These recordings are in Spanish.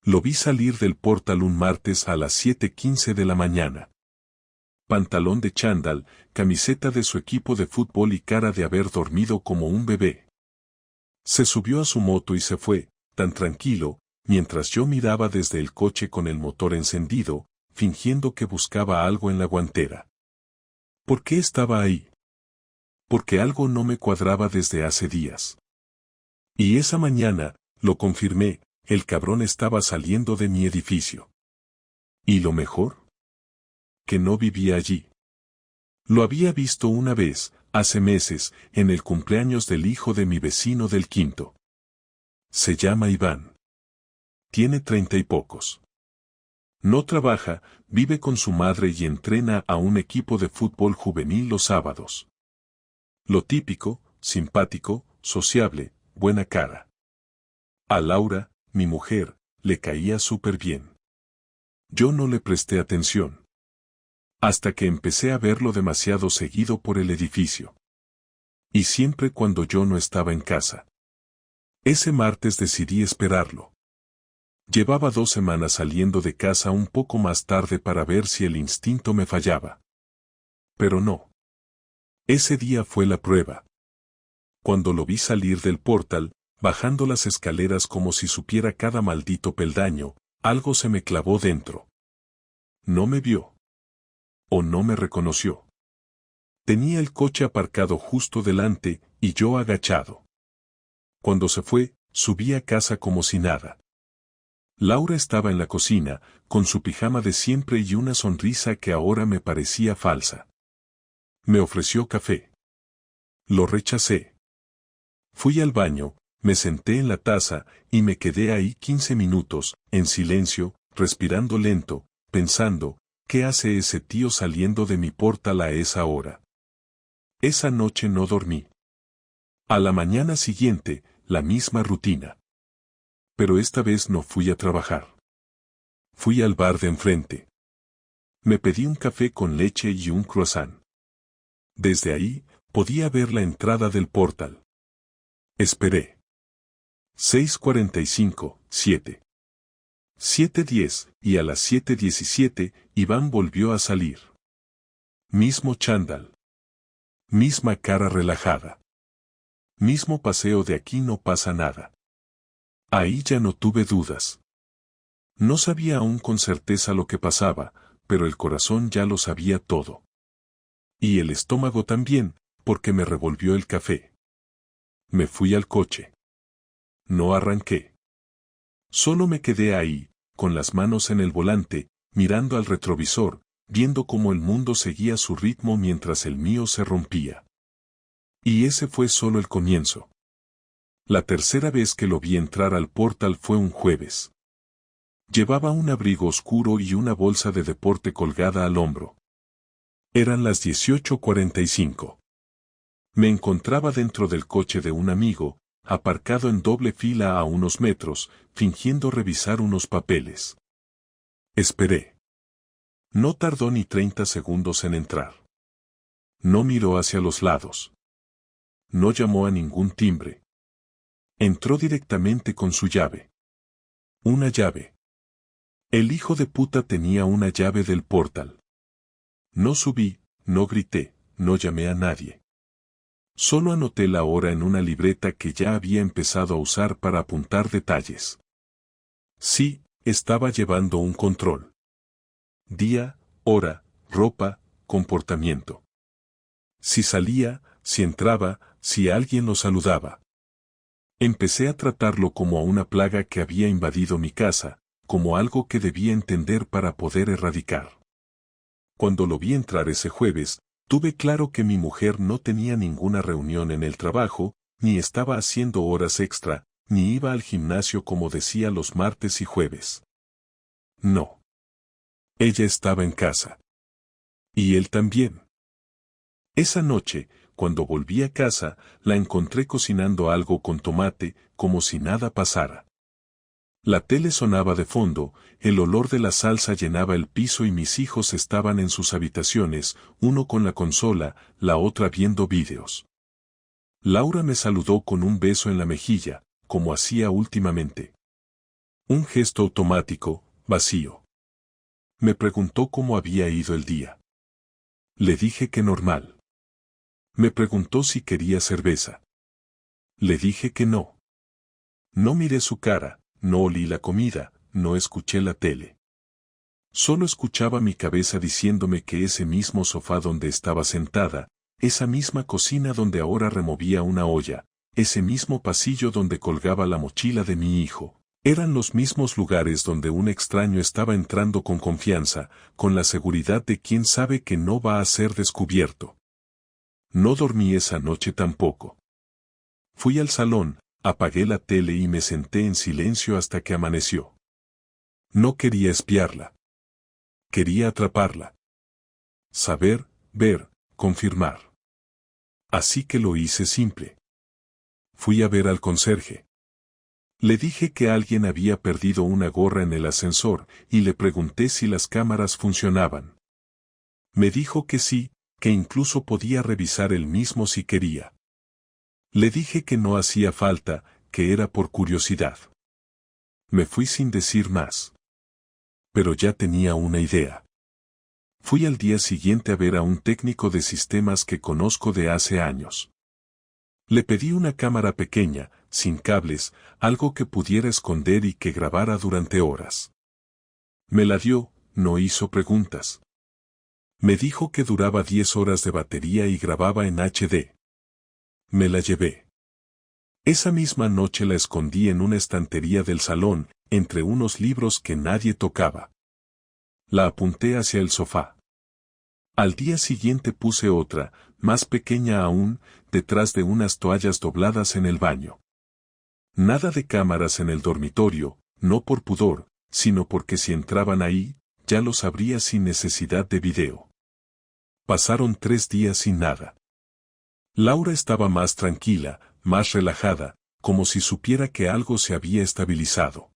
Lo vi salir del portal un martes a las 7:15 de la mañana. Pantalón de chándal, camiseta de su equipo de fútbol y cara de haber dormido como un bebé. Se subió a su moto y se fue, tan tranquilo, mientras yo miraba desde el coche con el motor encendido, fingiendo que buscaba algo en la guantera. ¿Por qué estaba ahí? Porque algo no me cuadraba desde hace días. Y esa mañana, lo confirmé, el cabrón estaba saliendo de mi edificio. ¿Y lo mejor? Que no vivía allí. Lo había visto una vez, hace meses, en el cumpleaños del hijo de mi vecino del quinto. Se llama Iván. Tiene 30 y pocos. No trabaja, vive con su madre y entrena a un equipo de fútbol juvenil los sábados. Lo típico, simpático, sociable, buena cara. A Laura, mi mujer, le caía súper bien. Yo no le presté atención. Hasta que empecé a verlo demasiado seguido por el edificio. Y siempre cuando yo no estaba en casa. Ese martes decidí esperarlo. Llevaba 2 semanas saliendo de casa un poco más tarde para ver si el instinto me fallaba. Pero no. Ese día fue la prueba. Cuando lo vi salir del portal, bajando las escaleras como si supiera cada maldito peldaño, algo se me clavó dentro. No me vio. O no me reconoció. Tenía el coche aparcado justo delante, y yo agachado. Cuando se fue, subí a casa como si nada. Laura estaba en la cocina, con su pijama de siempre y una sonrisa que ahora me parecía falsa. Me ofreció café. Lo rechacé. Fui al baño, me senté en la taza, y me quedé ahí 15 minutos, en silencio, respirando lento, pensando, ¿qué hace ese tío saliendo de mi portal a esa hora? Esa noche no dormí. A la mañana siguiente, la misma rutina. Pero esta vez no fui a trabajar. Fui al bar de enfrente. Me pedí un café con leche y un croissant. Desde ahí, podía ver la entrada del portal. Esperé. 6:45, 7. 7:10, y a las 7:17, Iván volvió a salir. Mismo chándal. Misma cara relajada. Mismo paseo de aquí no pasa nada. Ahí ya no tuve dudas. No sabía aún con certeza lo que pasaba, pero el corazón ya lo sabía todo. Y el estómago también, porque me revolvió el café. Me fui al coche. No arranqué. Solo me quedé ahí, con las manos en el volante, mirando al retrovisor, viendo cómo el mundo seguía su ritmo mientras el mío se rompía. Y ese fue solo el comienzo. La tercera vez que lo vi entrar al portal fue un jueves. Llevaba un abrigo oscuro y una bolsa de deporte colgada al hombro. Eran las 18:45. Me encontraba dentro del coche de un amigo, aparcado en doble fila a unos metros, fingiendo revisar unos papeles. Esperé. No tardó ni 30 segundos en entrar. No miró hacia los lados. No llamó a ningún timbre. Entró directamente con su llave. Una llave. El hijo de puta tenía una llave del portal. No subí, no grité, no llamé a nadie. Solo anoté la hora en una libreta que ya había empezado a usar para apuntar detalles. Sí, estaba llevando un control. Día, hora, ropa, comportamiento. Si salía, si entraba, si alguien lo saludaba. Empecé a tratarlo como a una plaga que había invadido mi casa, como algo que debía entender para poder erradicar. Cuando lo vi entrar ese jueves, tuve claro que mi mujer no tenía ninguna reunión en el trabajo, ni estaba haciendo horas extra, ni iba al gimnasio como decía los martes y jueves. No. Ella estaba en casa. Y él también. Esa noche, cuando volví a casa, la encontré cocinando algo con tomate, como si nada pasara. La tele sonaba de fondo, el olor de la salsa llenaba el piso y mis hijos estaban en sus habitaciones, uno con la consola, la otra viendo vídeos. Laura me saludó con un beso en la mejilla, como hacía últimamente. Un gesto automático, vacío. Me preguntó cómo había ido el día. Le dije que normal. Me preguntó si quería cerveza. Le dije que no. No miré su cara, no olí la comida, no escuché la tele. Solo escuchaba mi cabeza diciéndome que ese mismo sofá donde estaba sentada, esa misma cocina donde ahora removía una olla, ese mismo pasillo donde colgaba la mochila de mi hijo, eran los mismos lugares donde un extraño estaba entrando con confianza, con la seguridad de quien sabe que no va a ser descubierto. No dormí esa noche tampoco. Fui al salón, apagué la tele y me senté en silencio hasta que amaneció. No quería espiarla. Quería atraparla. Saber, ver, confirmar. Así que lo hice simple. Fui a ver al conserje. Le dije que alguien había perdido una gorra en el ascensor y le pregunté si las cámaras funcionaban. Me dijo que sí, que incluso podía revisar él mismo si quería. Le dije que no hacía falta, que era por curiosidad. Me fui sin decir más. Pero ya tenía una idea. Fui al día siguiente a ver a un técnico de sistemas que conozco de hace años. Le pedí una cámara pequeña, sin cables, algo que pudiera esconder y que grabara durante horas. Me la dio, no hizo preguntas. Me dijo que duraba 10 horas de batería y grababa en HD. Me la llevé. Esa misma noche la escondí en una estantería del salón, entre unos libros que nadie tocaba. La apunté hacia el sofá. Al día siguiente puse otra, más pequeña aún, detrás de unas toallas dobladas en el baño. Nada de cámaras en el dormitorio, no por pudor, sino porque si entraban ahí, ya lo sabría sin necesidad de video. Pasaron 3 días sin nada. Laura estaba más tranquila, más relajada, como si supiera que algo se había estabilizado.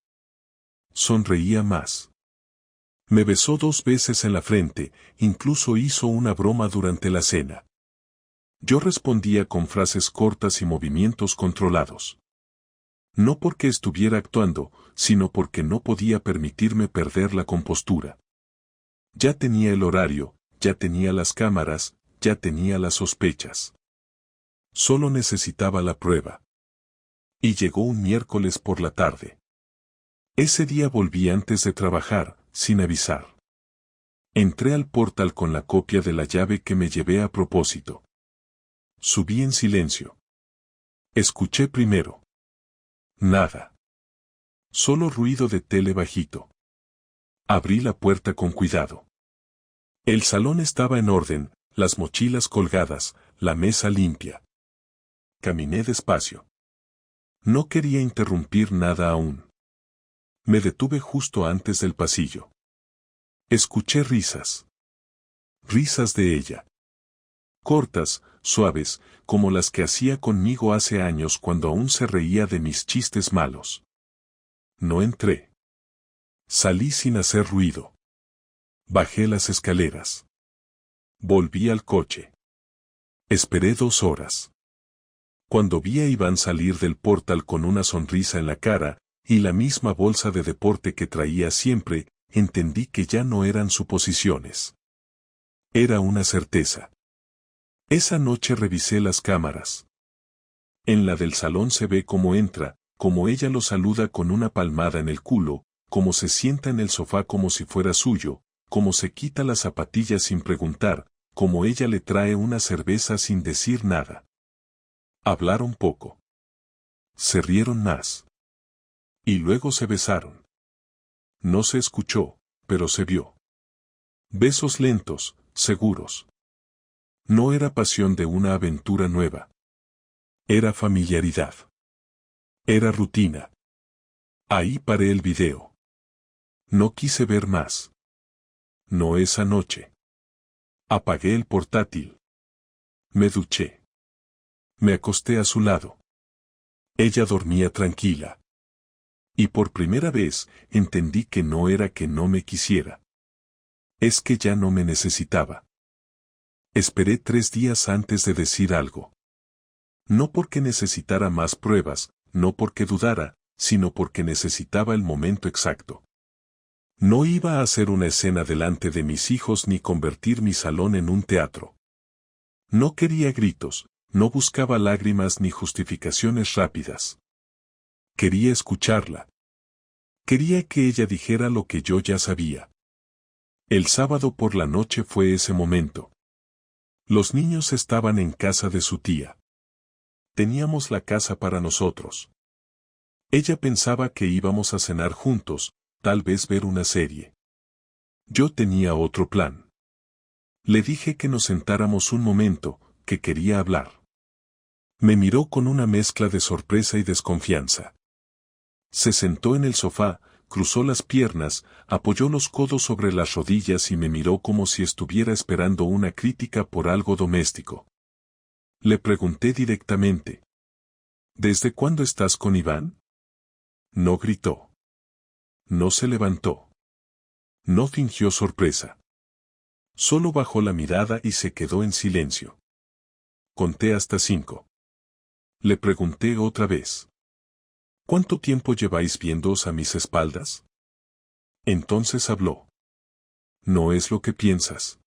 Sonreía más. Me besó 2 veces en la frente, incluso hizo una broma durante la cena. Yo respondía con frases cortas y movimientos controlados. No porque estuviera actuando, sino porque no podía permitirme perder la compostura. Ya tenía el horario, ya tenía las cámaras, ya tenía las sospechas. Solo necesitaba la prueba. Y llegó un miércoles por la tarde. Ese día volví antes de trabajar, sin avisar. Entré al portal con la copia de la llave que me llevé a propósito. Subí en silencio. Escuché primero. Nada. Solo ruido de tele bajito. Abrí la puerta con cuidado. El salón estaba en orden, las mochilas colgadas, la mesa limpia. Caminé despacio. No quería interrumpir nada aún. Me detuve justo antes del pasillo. Escuché risas. Risas de ella. Cortas, suaves, como las que hacía conmigo hace años cuando aún se reía de mis chistes malos. No entré. Salí sin hacer ruido. Bajé las escaleras. Volví al coche. Esperé 2 horas. Cuando vi a Iván salir del portal con una sonrisa en la cara, y la misma bolsa de deporte que traía siempre, entendí que ya no eran suposiciones. Era una certeza. Esa noche revisé las cámaras. En la del salón se ve cómo entra, cómo ella lo saluda con una palmada en el culo, cómo se sienta en el sofá como si fuera suyo, cómo se quita las zapatillas sin preguntar, cómo ella le trae una cerveza sin decir nada. Hablaron poco. Se rieron más. Y luego se besaron. No se escuchó, pero se vio. Besos lentos, seguros. No era pasión de una aventura nueva. Era familiaridad. Era rutina. Ahí paré el video. No quise ver más. No esa noche. Apagué el portátil. Me duché. Me acosté a su lado. Ella dormía tranquila. Y por primera vez entendí que no era que no me quisiera. Es que ya no me necesitaba. Esperé 3 días antes de decir algo. No porque necesitara más pruebas, no porque dudara, sino porque necesitaba el momento exacto. No iba a hacer una escena delante de mis hijos ni convertir mi salón en un teatro. No quería gritos, no buscaba lágrimas ni justificaciones rápidas. Quería escucharla. Quería que ella dijera lo que yo ya sabía. El sábado por la noche fue ese momento. Los niños estaban en casa de su tía. Teníamos la casa para nosotros. Ella pensaba que íbamos a cenar juntos, tal vez ver una serie. Yo tenía otro plan. Le dije que nos sentáramos un momento, que quería hablar. Me miró con una mezcla de sorpresa y desconfianza. Se sentó en el sofá, cruzó las piernas, apoyó los codos sobre las rodillas y me miró como si estuviera esperando una crítica por algo doméstico. Le pregunté directamente. ¿Desde cuándo estás con Iván? No gritó. No se levantó. No fingió sorpresa. Solo bajó la mirada y se quedó en silencio. Conté hasta 5. Le pregunté otra vez. ¿Cuánto tiempo lleváis viéndoos a mis espaldas? Entonces habló. No es lo que piensas.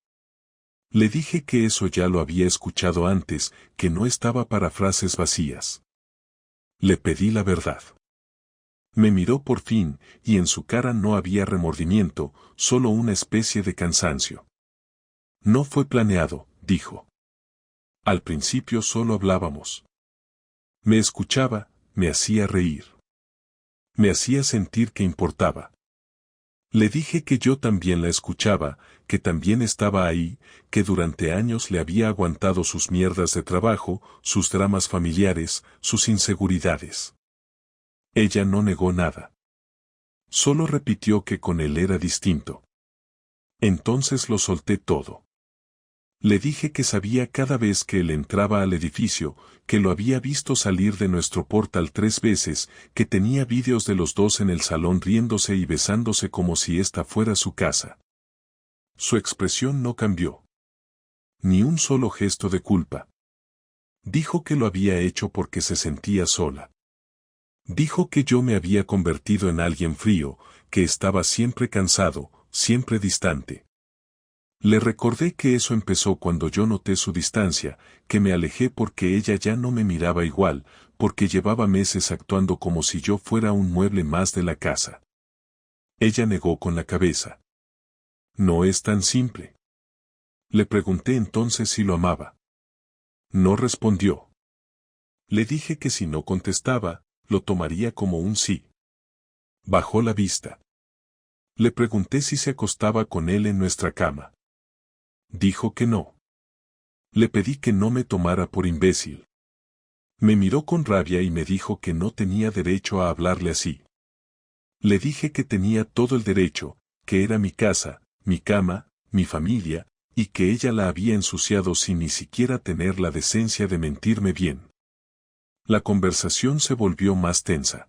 Le dije que eso ya lo había escuchado antes, que no estaba para frases vacías. Le pedí la verdad. Me miró por fin, y en su cara no había remordimiento, solo una especie de cansancio. No fue planeado, dijo. Al principio solo hablábamos. Me escuchaba, me hacía reír. Me hacía sentir que importaba. Le dije que yo también la escuchaba, que también estaba ahí, que durante años le había aguantado sus mierdas de trabajo, sus dramas familiares, sus inseguridades. Ella no negó nada. Solo repitió que con él era distinto. Entonces lo solté todo. Le dije que sabía cada vez que él entraba al edificio, que lo había visto salir de nuestro portal 3 veces, que tenía vídeos de los dos en el salón riéndose y besándose como si esta fuera su casa. Su expresión no cambió. Ni un solo gesto de culpa. Dijo que lo había hecho porque se sentía sola. Dijo que yo me había convertido en alguien frío, que estaba siempre cansado, siempre distante. Le recordé que eso empezó cuando yo noté su distancia, que me alejé porque ella ya no me miraba igual, porque llevaba meses actuando como si yo fuera un mueble más de la casa. Ella negó con la cabeza. No es tan simple. Le pregunté entonces si lo amaba. No respondió. Le dije que si no contestaba, lo tomaría como un sí. Bajó la vista. Le pregunté si se acostaba con él en nuestra cama. Dijo que no. Le pedí que no me tomara por imbécil. Me miró con rabia y me dijo que no tenía derecho a hablarle así. Le dije que tenía todo el derecho, que era mi casa, mi cama, mi familia, y que ella la había ensuciado sin ni siquiera tener la decencia de mentirme bien. La conversación se volvió más tensa.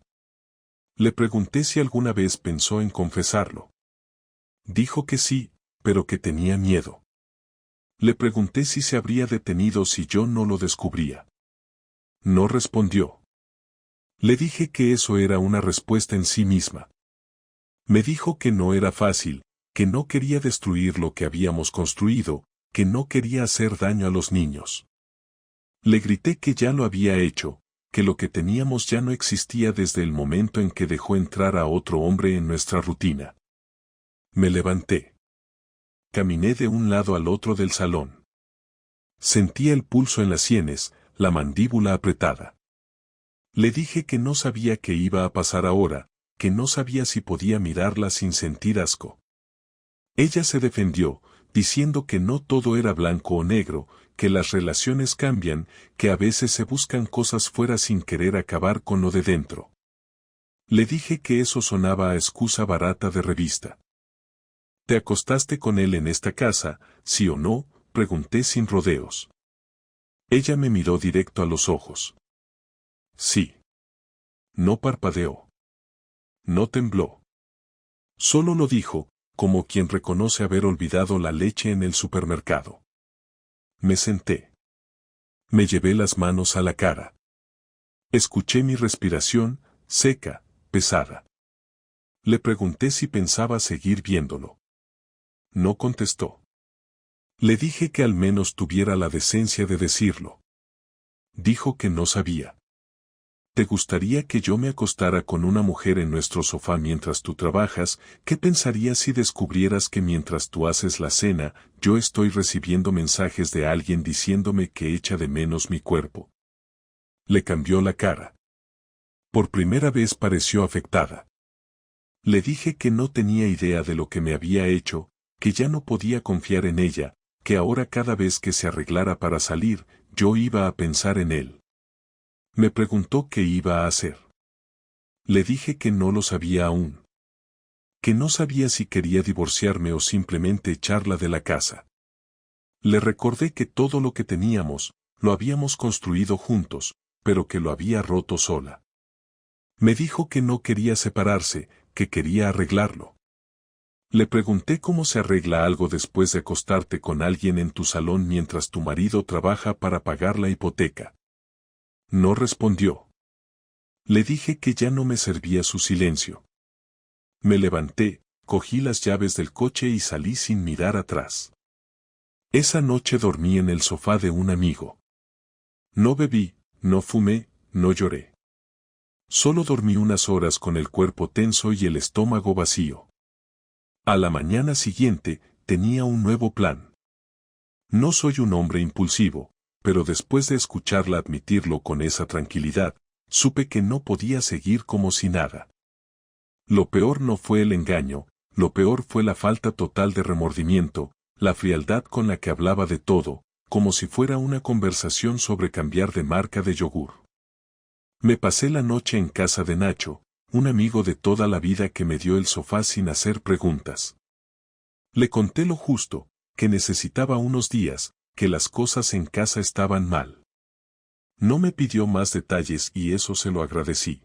Le pregunté si alguna vez pensó en confesarlo. Dijo que sí, pero que tenía miedo. Le pregunté si se habría detenido si yo no lo descubría. No respondió. Le dije que eso era una respuesta en sí misma. Me dijo que no era fácil, que no quería destruir lo que habíamos construido, que no quería hacer daño a los niños. Le grité que ya lo había hecho, que lo que teníamos ya no existía desde el momento en que dejó entrar a otro hombre en nuestra rutina. Me levanté. Caminé de un lado al otro del salón. Sentía el pulso en las sienes, la mandíbula apretada. Le dije que no sabía qué iba a pasar ahora, que no sabía si podía mirarla sin sentir asco. Ella se defendió, diciendo que no todo era blanco o negro, que las relaciones cambian, que a veces se buscan cosas fuera sin querer acabar con lo de dentro. Le dije que eso sonaba a excusa barata de revista. ¿Te acostaste con él en esta casa, sí o no?, pregunté sin rodeos. Ella me miró directo a los ojos. Sí. No parpadeó. No tembló. Solo lo dijo, como quien reconoce haber olvidado la leche en el supermercado. Me senté. Me llevé las manos a la cara. Escuché mi respiración, seca, pesada. Le pregunté si pensaba seguir viéndolo. No contestó. Le dije que al menos tuviera la decencia de decirlo. Dijo que no sabía. ¿Te gustaría que yo me acostara con una mujer en nuestro sofá mientras tú trabajas? ¿Qué pensarías si descubrieras que mientras tú haces la cena, yo estoy recibiendo mensajes de alguien diciéndome que echa de menos mi cuerpo? Le cambió la cara. Por primera vez pareció afectada. Le dije que no tenía idea de lo que me había hecho, que ya no podía confiar en ella, que ahora cada vez que se arreglara para salir, yo iba a pensar en él. Me preguntó qué iba a hacer. Le dije que no lo sabía aún. Que no sabía si quería divorciarme o simplemente echarla de la casa. Le recordé que todo lo que teníamos, lo habíamos construido juntos, pero que lo había roto sola. Me dijo que no quería separarse, que quería arreglarlo. Le pregunté cómo se arregla algo después de acostarte con alguien en tu salón mientras tu marido trabaja para pagar la hipoteca. No respondió. Le dije que ya no me servía su silencio. Me levanté, cogí las llaves del coche y salí sin mirar atrás. Esa noche dormí en el sofá de un amigo. No bebí, no fumé, no lloré. Solo dormí unas horas con el cuerpo tenso y el estómago vacío. A la mañana siguiente, tenía un nuevo plan. No soy un hombre impulsivo, pero después de escucharla admitirlo con esa tranquilidad, supe que no podía seguir como si nada. Lo peor no fue el engaño, lo peor fue la falta total de remordimiento, la frialdad con la que hablaba de todo, como si fuera una conversación sobre cambiar de marca de yogur. Me pasé la noche en casa de Nacho, un amigo de toda la vida que me dio el sofá sin hacer preguntas. Le conté lo justo, que necesitaba unos días, que las cosas en casa estaban mal. No me pidió más detalles y eso se lo agradecí.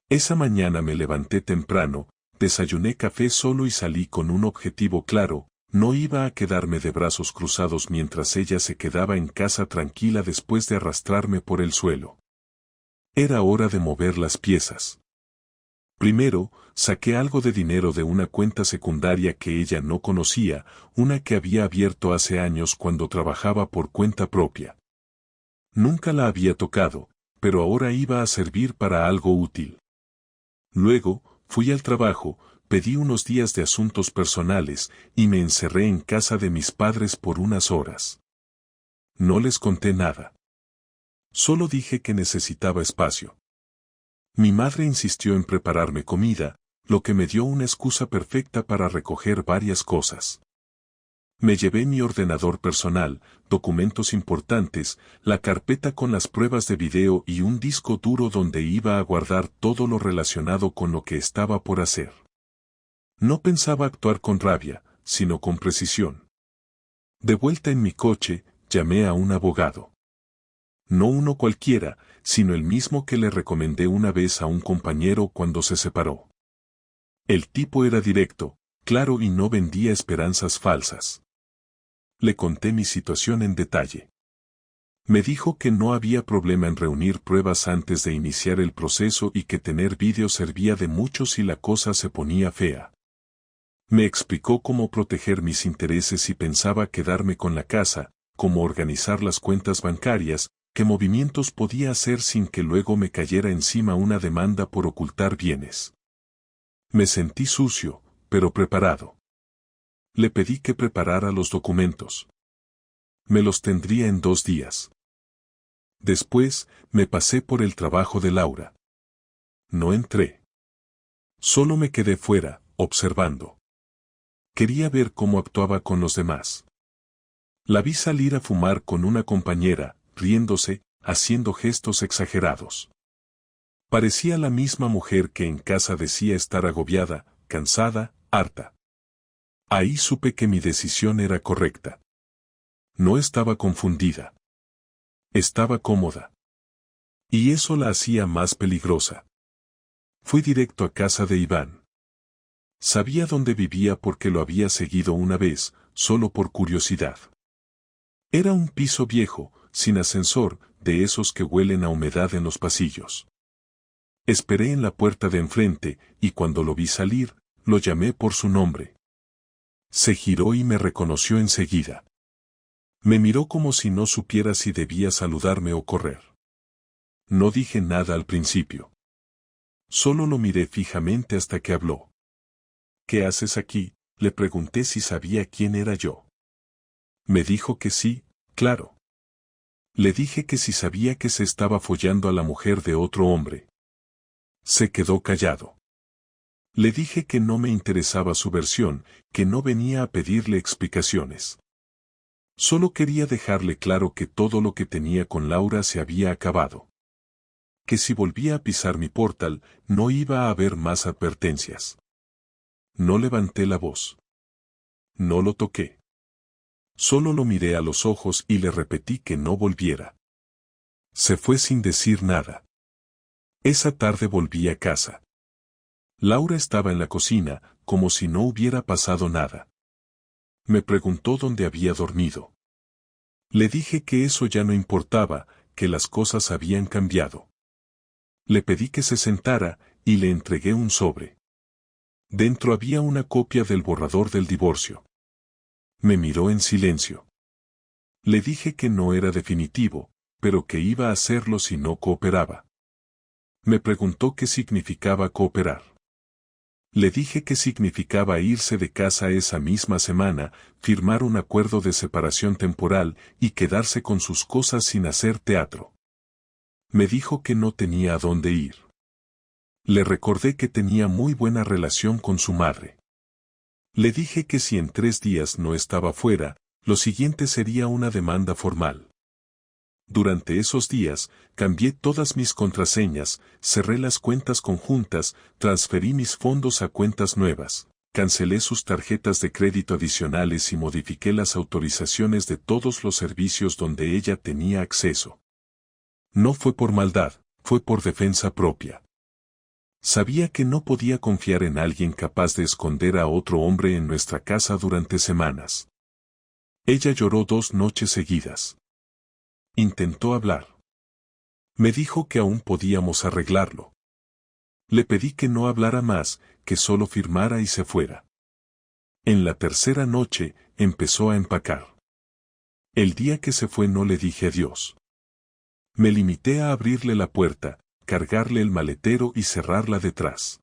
Esa mañana me levanté temprano, desayuné café solo y salí con un objetivo claro, no iba a quedarme de brazos cruzados mientras ella se quedaba en casa tranquila después de arrastrarme por el suelo. Era hora de mover las piezas. Primero, saqué algo de dinero de una cuenta secundaria que ella no conocía, una que había abierto hace años cuando trabajaba por cuenta propia. Nunca la había tocado, pero ahora iba a servir para algo útil. Luego, fui al trabajo, pedí unos días de asuntos personales y me encerré en casa de mis padres por unas horas. No les conté nada. Solo dije que necesitaba espacio. Mi madre insistió en prepararme comida, lo que me dio una excusa perfecta para recoger varias cosas. Me llevé mi ordenador personal, documentos importantes, la carpeta con las pruebas de video y un disco duro donde iba a guardar todo lo relacionado con lo que estaba por hacer. No pensaba actuar con rabia, sino con precisión. De vuelta en mi coche, llamé a un abogado. No uno cualquiera, sino el mismo que le recomendé una vez a un compañero cuando se separó. El tipo era directo, claro y no vendía esperanzas falsas. Le conté mi situación en detalle. Me dijo que no había problema en reunir pruebas antes de iniciar el proceso y que tener vídeo servía de mucho si la cosa se ponía fea. Me explicó cómo proteger mis intereses si pensaba quedarme con la casa, cómo organizar las cuentas bancarias, qué movimientos podía hacer sin que luego me cayera encima una demanda por ocultar bienes. Me sentí sucio, pero preparado. Le pedí que preparara los documentos. Me los tendría en 2 días. Después, me pasé por el trabajo de Laura. No entré. Solo me quedé fuera, observando. Quería ver cómo actuaba con los demás. La vi salir a fumar con una compañera, riéndose, haciendo gestos exagerados. Parecía la misma mujer que en casa decía estar agobiada, cansada, harta. Ahí supe que mi decisión era correcta. No estaba confundida. Estaba cómoda. Y eso la hacía más peligrosa. Fui directo a casa de Iván. Sabía dónde vivía porque lo había seguido una vez, solo por curiosidad. Era un piso viejo, sin ascensor, de esos que huelen a humedad en los pasillos. Esperé en la puerta de enfrente, y cuando lo vi salir, lo llamé por su nombre. Se giró y me reconoció enseguida. Me miró como si no supiera si debía saludarme o correr. No dije nada al principio. Solo lo miré fijamente hasta que habló. ¿Qué haces aquí?, le pregunté si sabía quién era yo. Me dijo que sí, claro. Le dije que si sabía que se estaba follando a la mujer de otro hombre. Se quedó callado. Le dije que no me interesaba su versión, que no venía a pedirle explicaciones. Solo quería dejarle claro que todo lo que tenía con Laura se había acabado. Que si volvía a pisar mi portal, no iba a haber más advertencias. No levanté la voz. No lo toqué. Solo lo miré a los ojos y le repetí que no volviera. Se fue sin decir nada. Esa tarde volví a casa. Laura estaba en la cocina, como si no hubiera pasado nada. Me preguntó dónde había dormido. Le dije que eso ya no importaba, que las cosas habían cambiado. Le pedí que se sentara, y le entregué un sobre. Dentro había una copia del borrador del divorcio. Me miró en silencio. Le dije que no era definitivo, pero que iba a hacerlo si no cooperaba. Me preguntó qué significaba cooperar. Le dije que significaba irse de casa esa misma semana, firmar un acuerdo de separación temporal y quedarse con sus cosas sin hacer teatro. Me dijo que no tenía a dónde ir. Le recordé que tenía muy buena relación con su madre. Le dije que si en 3 días no estaba fuera, lo siguiente sería una demanda formal. Durante esos días, cambié todas mis contraseñas, cerré las cuentas conjuntas, transferí mis fondos a cuentas nuevas, cancelé sus tarjetas de crédito adicionales y modifiqué las autorizaciones de todos los servicios donde ella tenía acceso. No fue por maldad, fue por defensa propia. Sabía que no podía confiar en alguien capaz de esconder a otro hombre en nuestra casa durante semanas. Ella lloró 2 noches seguidas. Intentó hablar. Me dijo que aún podíamos arreglarlo. Le pedí que no hablara más, que solo firmara y se fuera. En la tercera noche, empezó a empacar. El día que se fue no le dije adiós. Me limité a abrirle la puerta, cargarle el maletero y cerrarla detrás.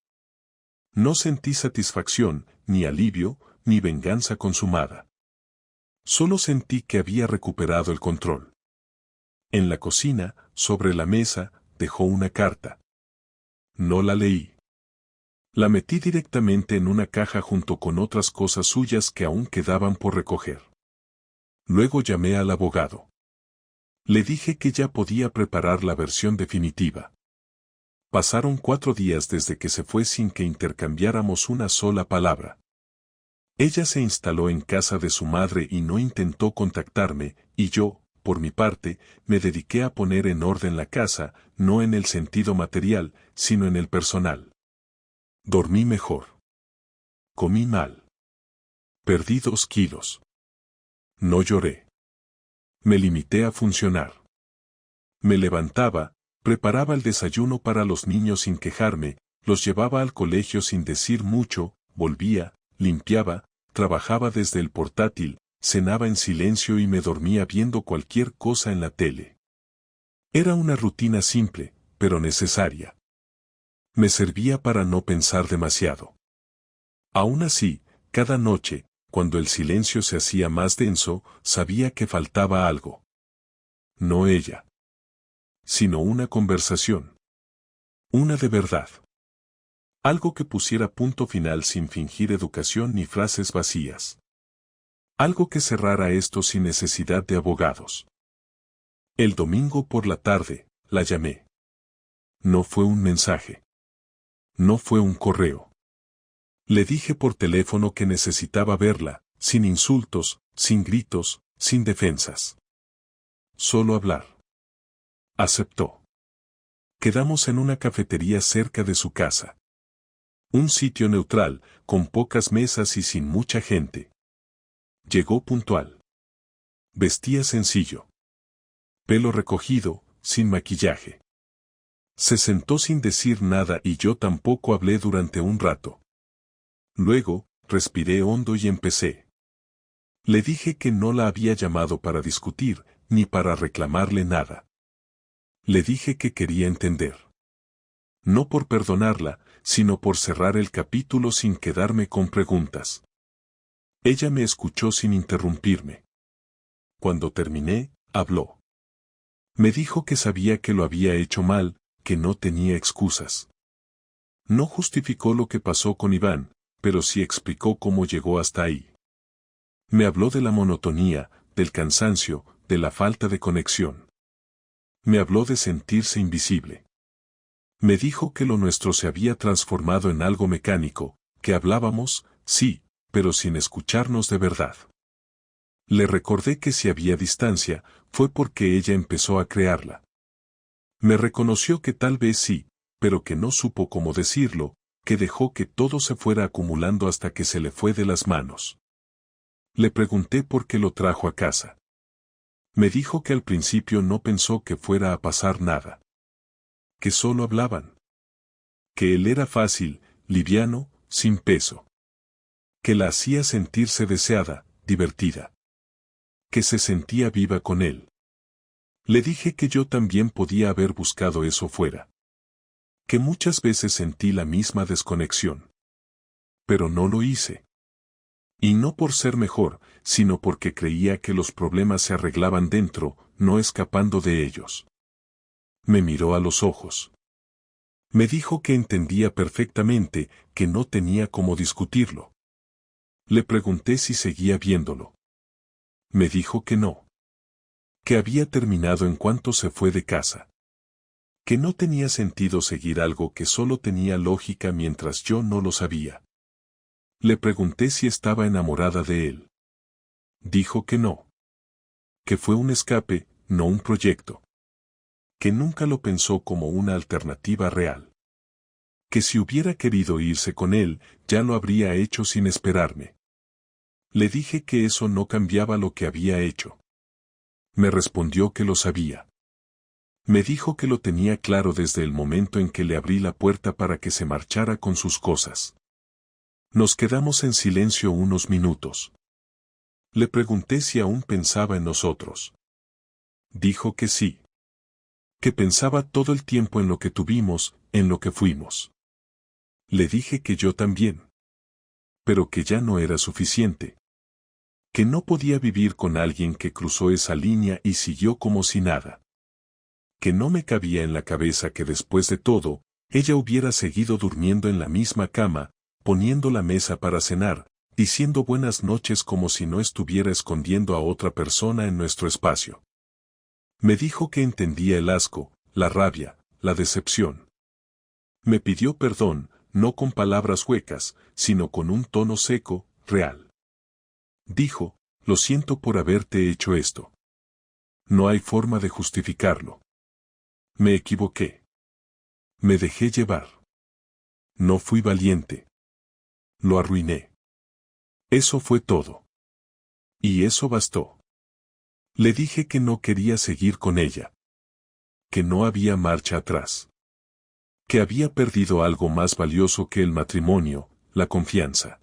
No sentí satisfacción, ni alivio, ni venganza consumada. Solo sentí que había recuperado el control. En la cocina, sobre la mesa, dejó una carta. No la leí. La metí directamente en una caja junto con otras cosas suyas que aún quedaban por recoger. Luego llamé al abogado. Le dije que ya podía preparar la versión definitiva. Pasaron 4 días desde que se fue sin que intercambiáramos una sola palabra. Ella se instaló en casa de su madre y no intentó contactarme, y yo, por mi parte, me dediqué a poner en orden la casa, no en el sentido material, sino en el personal. Dormí mejor. Comí mal. Perdí 2 kilos. No lloré. Me limité a funcionar. Me levantaba, preparaba el desayuno para los niños sin quejarme, los llevaba al colegio sin decir mucho, volvía, limpiaba, trabajaba desde el portátil, cenaba en silencio y me dormía viendo cualquier cosa en la tele. Era una rutina simple, pero necesaria. Me servía para no pensar demasiado. Aún así, cada noche, cuando el silencio se hacía más denso, sabía que faltaba algo. No ella, sino una conversación. Una de verdad. Algo que pusiera punto final sin fingir educación ni frases vacías. Algo que cerrara esto sin necesidad de abogados. El domingo por la tarde, la llamé. No fue un mensaje. No fue un correo. Le dije por teléfono que necesitaba verla, sin insultos, sin gritos, sin defensas. Solo hablar. Aceptó. Quedamos en una cafetería cerca de su casa. Un sitio neutral, con pocas mesas y sin mucha gente. Llegó puntual. Vestía sencillo. Pelo recogido, sin maquillaje. Se sentó sin decir nada y yo tampoco hablé durante un rato. Luego, respiré hondo y empecé. Le dije que no la había llamado para discutir, ni para reclamarle nada. Le dije que quería entender. No por perdonarla, sino por cerrar el capítulo sin quedarme con preguntas. Ella me escuchó sin interrumpirme. Cuando terminé, habló. Me dijo que sabía que lo había hecho mal, que no tenía excusas. No justificó lo que pasó con Iván, pero sí explicó cómo llegó hasta ahí. Me habló de la monotonía, del cansancio, de la falta de conexión. Me habló de sentirse invisible. Me dijo que lo nuestro se había transformado en algo mecánico, que hablábamos, sí, pero sin escucharnos de verdad. Le recordé que si había distancia, fue porque ella empezó a crearla. Me reconoció que tal vez sí, pero que no supo cómo decirlo, que dejó que todo se fuera acumulando hasta que se le fue de las manos. Le pregunté por qué lo trajo a casa. Me dijo que al principio no pensó que fuera a pasar nada. Que solo hablaban. Que él era fácil, liviano, sin peso. Que la hacía sentirse deseada, divertida. Que se sentía viva con él. Le dije que yo también podía haber buscado eso fuera. Que muchas veces sentí la misma desconexión. Pero no lo hice. Y no por ser mejor, sino porque creía que los problemas se arreglaban dentro, no escapando de ellos. Me miró a los ojos. Me dijo que entendía perfectamente, que no tenía cómo discutirlo. Le pregunté si seguía viéndolo. Me dijo que no. Que había terminado en cuanto se fue de casa. Que no tenía sentido seguir algo que solo tenía lógica mientras yo no lo sabía. Le pregunté si estaba enamorada de él. Dijo que no. Que fue un escape, no un proyecto. Que nunca lo pensó como una alternativa real. Que si hubiera querido irse con él, ya lo habría hecho sin esperarme. Le dije que eso no cambiaba lo que había hecho. Me respondió que lo sabía. Me dijo que lo tenía claro desde el momento en que le abrí la puerta para que se marchara con sus cosas. Nos quedamos en silencio unos minutos. Le pregunté si aún pensaba en nosotros. Dijo que sí. Que pensaba todo el tiempo en lo que tuvimos, en lo que fuimos. Le dije que yo también. Pero que ya no era suficiente. Que no podía vivir con alguien que cruzó esa línea y siguió como si nada. Que no me cabía en la cabeza que después de todo, ella hubiera seguido durmiendo en la misma cama, poniendo la mesa para cenar, diciendo buenas noches como si no estuviera escondiendo a otra persona en nuestro espacio. Me dijo que entendía el asco, la rabia, la decepción. Me pidió perdón, no con palabras huecas, sino con un tono seco, real. Dijo, lo siento por haberte hecho esto. No hay forma de justificarlo. Me equivoqué. Me dejé llevar. No fui valiente. Lo arruiné. Eso fue todo. Y eso bastó. Le dije que no quería seguir con ella. Que no había marcha atrás. Que había perdido algo más valioso que el matrimonio, la confianza.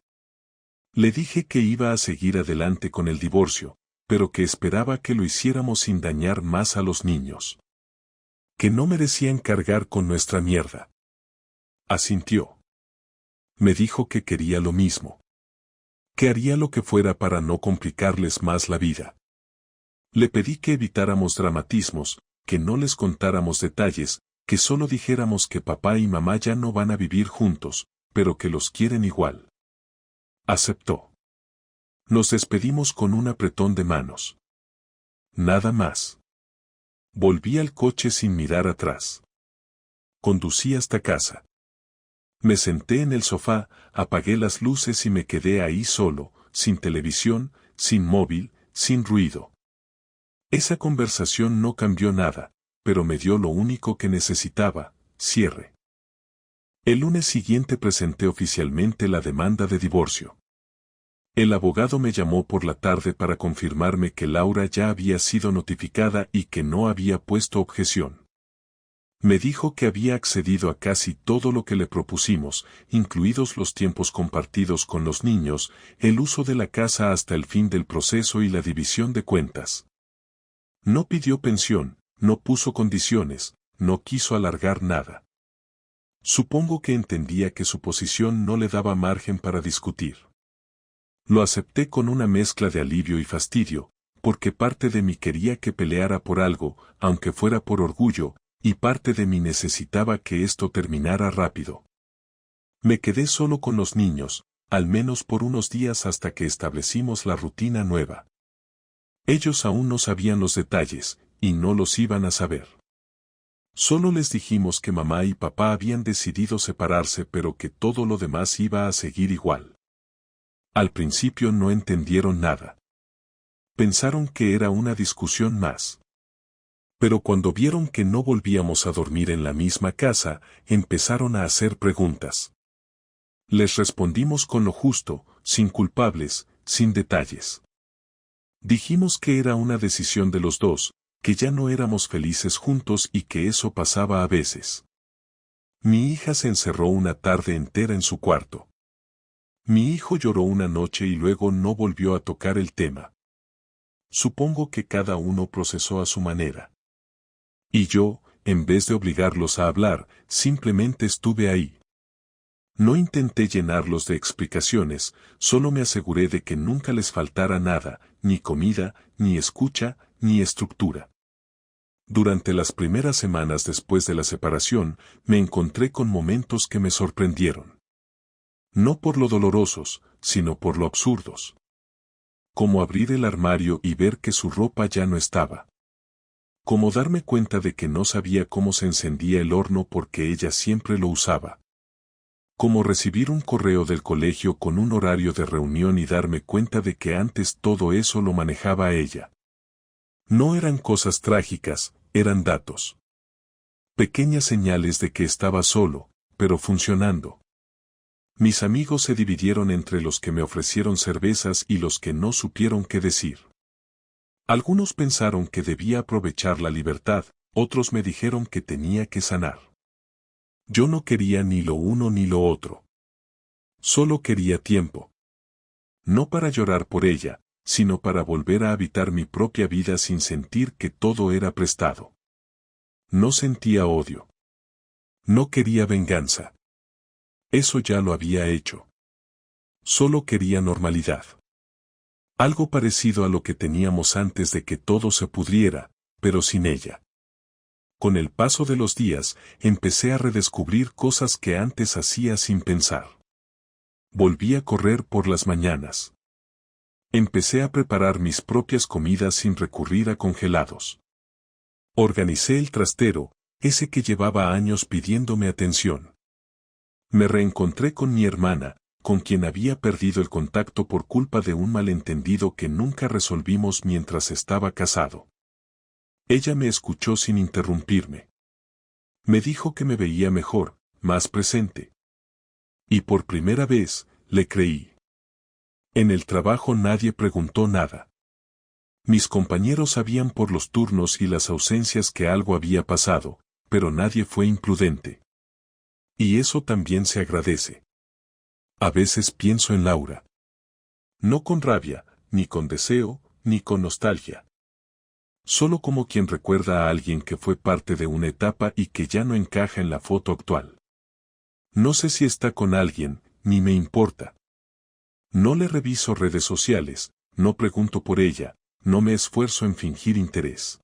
Le dije que iba a seguir adelante con el divorcio, pero que esperaba que lo hiciéramos sin dañar más a los niños. Que no merecían cargar con nuestra mierda. Asintió. Me dijo que quería lo mismo. Que haría lo que fuera para no complicarles más la vida. Le pedí que evitáramos dramatismos, que no les contáramos detalles, que solo dijéramos que papá y mamá ya no van a vivir juntos, pero que los quieren igual. Aceptó. Nos despedimos con un apretón de manos. Nada más. Volví al coche sin mirar atrás. Conducí hasta casa. Me senté en el sofá, apagué las luces y me quedé ahí solo, sin televisión, sin móvil, sin ruido. Esa conversación no cambió nada, pero me dio lo único que necesitaba, cierre. El lunes siguiente presenté oficialmente la demanda de divorcio. El abogado me llamó por la tarde para confirmarme que Laura ya había sido notificada y que no había puesto objeción. Me dijo que había accedido a casi todo lo que le propusimos, incluidos los tiempos compartidos con los niños, el uso de la casa hasta el fin del proceso y la división de cuentas. No pidió pensión, no puso condiciones, no quiso alargar nada. Supongo que entendía que su posición no le daba margen para discutir. Lo acepté con una mezcla de alivio y fastidio, porque parte de mí quería que peleara por algo, aunque fuera por orgullo, y parte de mí necesitaba que esto terminara rápido. Me quedé solo con los niños, al menos por unos días hasta que establecimos la rutina nueva. Ellos aún no sabían los detalles, y no los iban a saber. Solo les dijimos que mamá y papá habían decidido separarse pero que todo lo demás iba a seguir igual. Al principio no entendieron nada. Pensaron que era una discusión más. Pero cuando vieron que no volvíamos a dormir en la misma casa, empezaron a hacer preguntas. Les respondimos con lo justo, sin culpables, sin detalles. Dijimos que era una decisión de los dos, que ya no éramos felices juntos y que eso pasaba a veces. Mi hija se encerró una tarde entera en su cuarto. Mi hijo lloró una noche y luego no volvió a tocar el tema. Supongo que cada uno procesó a su manera. Y yo, en vez de obligarlos a hablar, simplemente estuve ahí. No intenté llenarlos de explicaciones, solo me aseguré de que nunca les faltara nada, ni comida, ni escucha, ni estructura. Durante las primeras semanas después de la separación, me encontré con momentos que me sorprendieron. No por lo dolorosos, sino por lo absurdos. Como abrir el armario y ver que su ropa ya no estaba. Como darme cuenta de que no sabía cómo se encendía el horno porque ella siempre lo usaba. Como recibir un correo del colegio con un horario de reunión y darme cuenta de que antes todo eso lo manejaba ella. No eran cosas trágicas, eran datos. Pequeñas señales de que estaba solo, pero funcionando. Mis amigos se dividieron entre los que me ofrecieron cervezas y los que no supieron qué decir. Algunos pensaron que debía aprovechar la libertad, otros me dijeron que tenía que sanar. Yo no quería ni lo uno ni lo otro. Solo quería tiempo. No para llorar por ella, sino para volver a habitar mi propia vida sin sentir que todo era prestado. No sentía odio. No quería venganza. Eso ya lo había hecho. Solo quería normalidad. Algo parecido a lo que teníamos antes de que todo se pudriera, pero sin ella. Con el paso de los días, empecé a redescubrir cosas que antes hacía sin pensar. Volví a correr por las mañanas. Empecé a preparar mis propias comidas sin recurrir a congelados. Organicé el trastero, ese que llevaba años pidiéndome atención. Me reencontré con mi hermana, con quien había perdido el contacto por culpa de un malentendido que nunca resolvimos mientras estaba casado. Ella me escuchó sin interrumpirme. Me dijo que me veía mejor, más presente. Y por primera vez, le creí. En el trabajo nadie preguntó nada. Mis compañeros sabían por los turnos y las ausencias que algo había pasado, pero nadie fue imprudente. Y eso también se agradece. A veces pienso en Laura. No con rabia, ni con deseo, ni con nostalgia. Solo como quien recuerda a alguien que fue parte de una etapa y que ya no encaja en la foto actual. No sé si está con alguien, ni me importa. No le reviso redes sociales, no pregunto por ella, no me esfuerzo en fingir interés.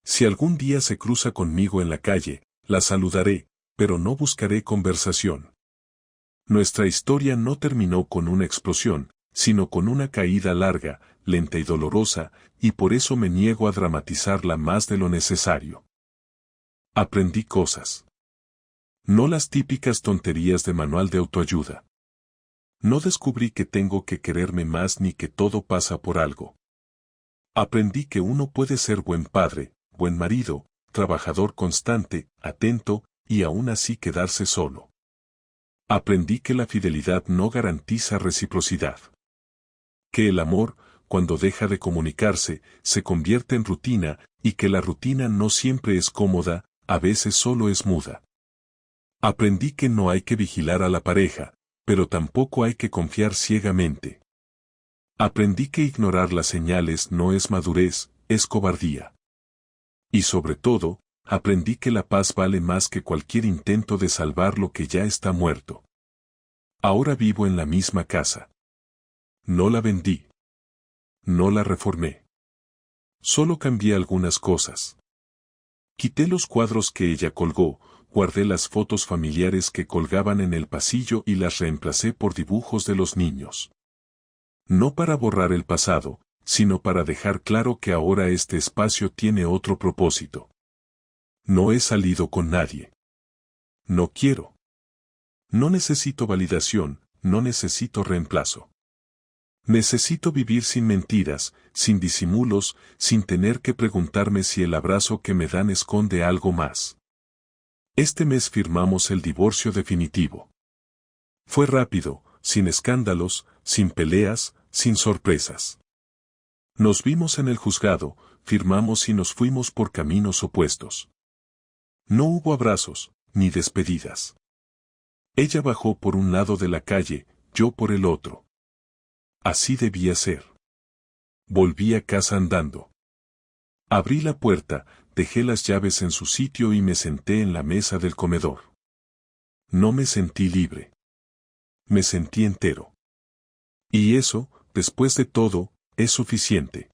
Si algún día se cruza conmigo en la calle, la saludaré, pero no buscaré conversación. Nuestra historia no terminó con una explosión, sino con una caída larga, lenta y dolorosa, y por eso me niego a dramatizarla más de lo necesario. Aprendí cosas. No las típicas tonterías de manual de autoayuda. No descubrí que tengo que quererme más ni que todo pasa por algo. Aprendí que uno puede ser buen padre, buen marido, trabajador constante, atento, y aún así quedarse solo. Aprendí que la fidelidad no garantiza reciprocidad. Que el amor, cuando deja de comunicarse, se convierte en rutina, y que la rutina no siempre es cómoda, a veces solo es muda. Aprendí que no hay que vigilar a la pareja, pero tampoco hay que confiar ciegamente. Aprendí que ignorar las señales no es madurez, es cobardía. Y sobre todo, aprendí que la paz vale más que cualquier intento de salvar lo que ya está muerto. Ahora vivo en la misma casa. No la vendí. No la reformé. Solo cambié algunas cosas. Quité los cuadros que ella colgó, guardé las fotos familiares que colgaban en el pasillo y las reemplacé por dibujos de los niños. No para borrar el pasado, sino para dejar claro que ahora este espacio tiene otro propósito. No he salido con nadie. No quiero. No necesito validación, no necesito reemplazo. Necesito vivir sin mentiras, sin disimulos, sin tener que preguntarme si el abrazo que me dan esconde algo más. Este mes firmamos el divorcio definitivo. Fue rápido, sin escándalos, sin peleas, sin sorpresas. Nos vimos en el juzgado, firmamos y nos fuimos por caminos opuestos. No hubo abrazos, ni despedidas. Ella bajó por un lado de la calle, yo por el otro. Así debía ser. Volví a casa andando. Abrí la puerta, dejé las llaves en su sitio y me senté en la mesa del comedor. No me sentí libre. Me sentí entero. Y eso, después de todo, es suficiente.